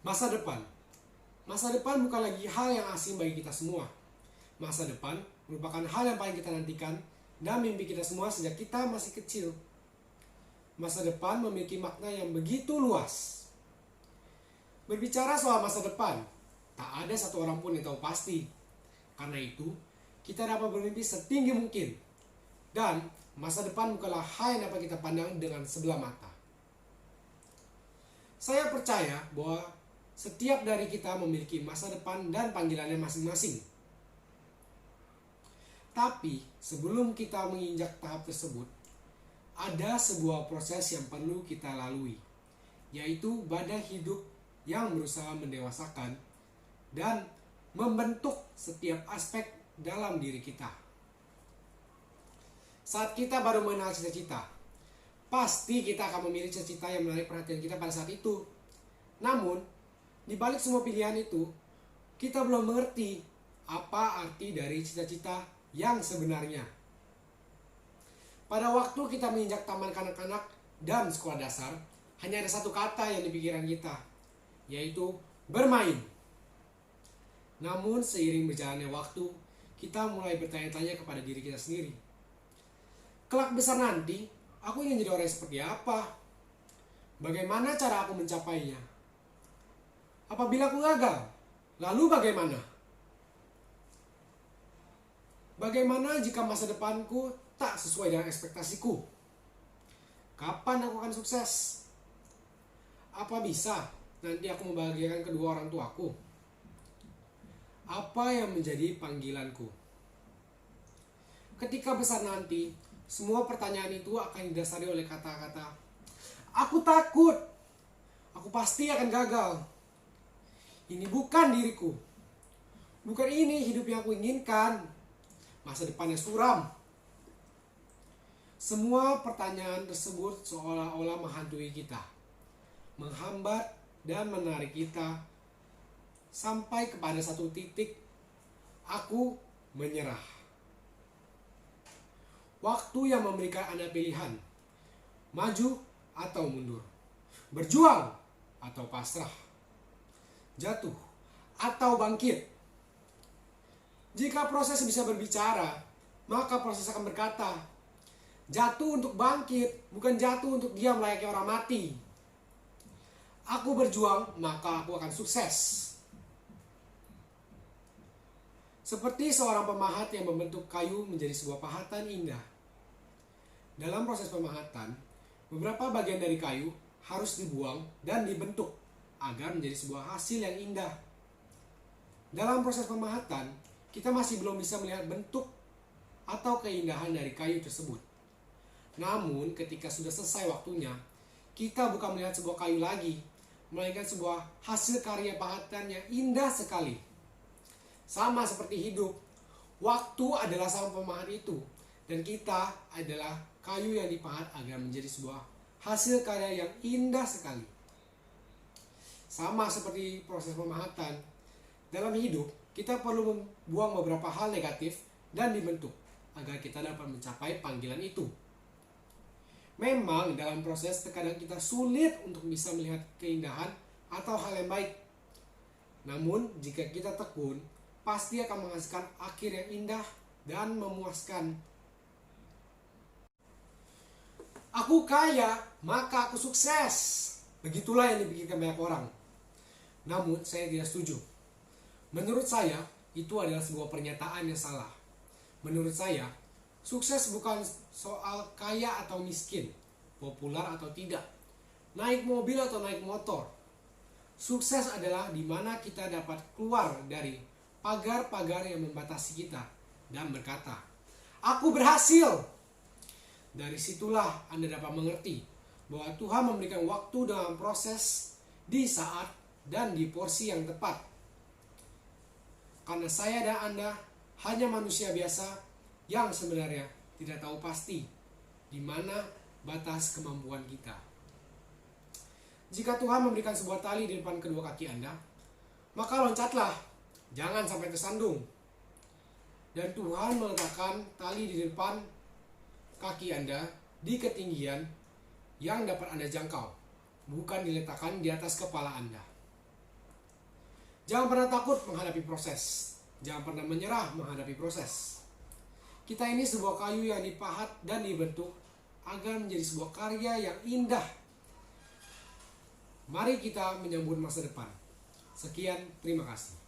Masa depan. Masa depan bukan lagi hal yang asing bagi kita semua. Masa depan merupakan hal yang paling kita nantikan dan mimpi kita semua sejak kita masih kecil. Masa depan memiliki makna yang begitu luas. Berbicara soal masa depan, tak ada satu orang pun yang tahu pasti. Karena itu, kita dapat bermimpi setinggi mungkin. Dan masa depan bukanlah hal yang dapat kita pandang dengan sebelah mata. Saya percaya bahwa setiap dari kita memiliki masa depan dan panggilannya masing-masing. Tapi sebelum kita menginjak tahap tersebut, ada sebuah proses yang perlu kita lalui, yaitu badai hidup yang berusaha mendewasakan dan membentuk setiap aspek dalam diri kita. Saat kita baru mengenal cita-cita, pasti kita akan memilih cita-cita yang menarik perhatian kita pada saat itu. Namun, di balik semua pilihan itu, kita belum mengerti apa arti dari cita-cita yang sebenarnya. Pada waktu kita menginjak taman kanak-kanak dan sekolah dasar, hanya ada satu kata yang di pikiran kita, yaitu bermain. Namun seiring berjalannya waktu, kita mulai bertanya-tanya kepada diri kita sendiri. Kelak besar nanti, aku ingin jadi orang yang seperti apa? Bagaimana cara aku mencapainya? Apabila aku gagal, lalu bagaimana? Bagaimana jika masa depanku tak sesuai dengan ekspektasiku? Kapan aku akan sukses? Apa bisa nanti aku membahagiakan kedua orang tuaku? Apa yang menjadi panggilanku? Ketika besar nanti, semua pertanyaan itu akan didasari oleh kata-kata, aku takut, aku pasti akan gagal. Ini bukan diriku. Bukan ini hidup yang aku inginkan. Masa depan yang suram. Semua pertanyaan tersebut seolah-olah menghantui kita, menghambat dan menarik kita sampai kepada satu titik, aku menyerah. Waktu yang memberikan Anda pilihan, maju atau mundur, berjuang atau pasrah, jatuh atau bangkit. Jika proses bisa berbicara, maka proses akan berkata, jatuh untuk bangkit, bukan jatuh untuk diam layaknya orang mati. Aku berjuang, maka aku akan sukses. Seperti seorang pemahat yang membentuk kayu menjadi sebuah pahatan indah. Dalam proses pemahatan, beberapa bagian dari kayu harus dibuang dan dibentuk agar menjadi sebuah hasil yang indah. Dalam proses pemahatan, kita masih belum bisa melihat bentuk atau keindahan dari kayu tersebut. Namun ketika sudah selesai waktunya, kita bukan melihat sebuah kayu lagi, melainkan sebuah hasil karya pahatan yang indah sekali. Sama seperti hidup, waktu adalah sang pemahat itu, dan kita adalah kayu yang dipahat agar menjadi sebuah hasil karya yang indah sekali. Sama seperti proses pemahatan, dalam hidup kita perlu membuang beberapa hal negatif dan dibentuk agar kita dapat mencapai panggilan itu. Memang dalam proses terkadang kita sulit untuk bisa melihat keindahan atau hal yang baik. Namun jika kita tekun, pasti akan menghasilkan akhir yang indah dan memuaskan. Aku kaya, maka aku sukses. Begitulah yang dipikirkan banyak orang. Namun saya tidak setuju. Menurut saya, itu adalah sebuah pernyataan yang salah. Menurut saya, sukses bukan soal kaya atau miskin, populer atau tidak, naik mobil atau naik motor. Sukses adalah di mana kita dapat keluar dari pagar-pagar yang membatasi kita dan berkata, aku berhasil. Dari situlah Anda dapat mengerti bahwa Tuhan memberikan waktu dalam proses, di saat, dan di porsi yang tepat. Karena saya dan Anda hanya manusia biasa yang sebenarnya tidak tahu pasti di mana batas kemampuan kita. Jika Tuhan memberikan sebuah tali di depan kedua kaki Anda, maka loncatlah, jangan sampai tersandung. Dan Tuhan meletakkan tali di depan kaki Anda di ketinggian yang dapat Anda jangkau, bukan diletakkan di atas kepala Anda. Jangan pernah takut menghadapi proses. Jangan pernah menyerah menghadapi proses. Kita ini sebuah kayu yang dipahat dan dibentuk agar menjadi sebuah karya yang indah. Mari kita menyambut masa depan. Sekian, terima kasih.